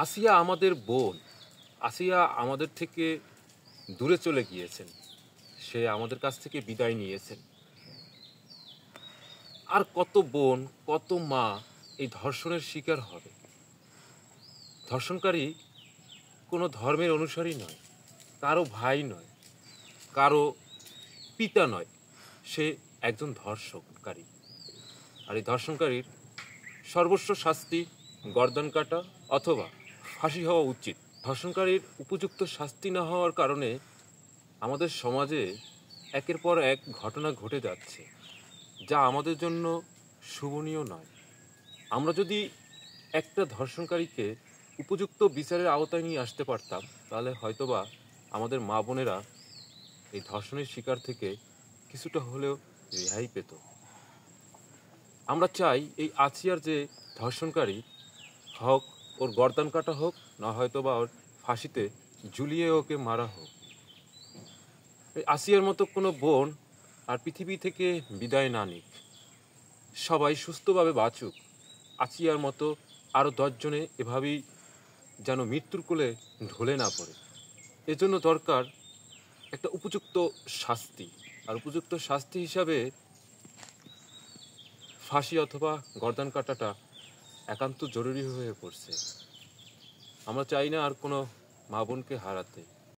আসিয়া আমাদের বোন। আসিয়া আমাদের থেকে দূরে চলে গিয়েছেন। সে আমাদের কাছ থেকে বিদায় নিয়েছেন। আর কত বোন, কত মা এই ধর্ষণের শিকার হবে। ধর্ষণকারী কোনো ধর্মের অনুসারী নয়, কারো ভাই নয়, কারো পিতা নয়, সে একজন ধর্ষণকারী। আর এই ধর্ষণকারীর সর্বস্ব শাস্তি গর্দন কাটা অথবা ফাঁসি হওয়া উচিত। ধর্ষণকারীর উপযুক্ত শাস্তি না হওয়ার কারণে আমাদের সমাজে একের পর এক ঘটনা ঘটে যাচ্ছে, যা আমাদের জন্য শুভনীয় নয়। আমরা যদি একটা ধর্ষণকারীকে উপযুক্ত বিচারের আওতায় নিয়ে আসতে পারতাম, তাহলে হয়তোবা আমাদের মা বোনেরা এই ধর্ষণের শিকার থেকে কিছুটা হলেও রেহাই পেত। আমরা চাই এই আসিয়ার যে ধর্ষণকারী হোক, ওর গর্দান কাটা হোক, না হয়তোবা ওর ফাঁসিতে ঝুলিয়ে ওকে মারা হোক। এই আসিয়ার মতো কোনো বোন আর পৃথিবী থেকে বিদায় না নিক। সবাই সুস্থভাবে বাঁচুক। আসিয়ার মতো আরও 10 জনে এভাবেই যেন মৃত্যুর কোলে ঢলে না পড়ে। এজন্য দরকার একটা উপযুক্ত শাস্তি। আর উপযুক্ত শাস্তি হিসাবে ফাঁসি অথবা গর্দান কাটাটা একান্ত জরুরি হয়ে পড়ছে। আমরা চাই না আর কোনো মা বোনকে হারাতে।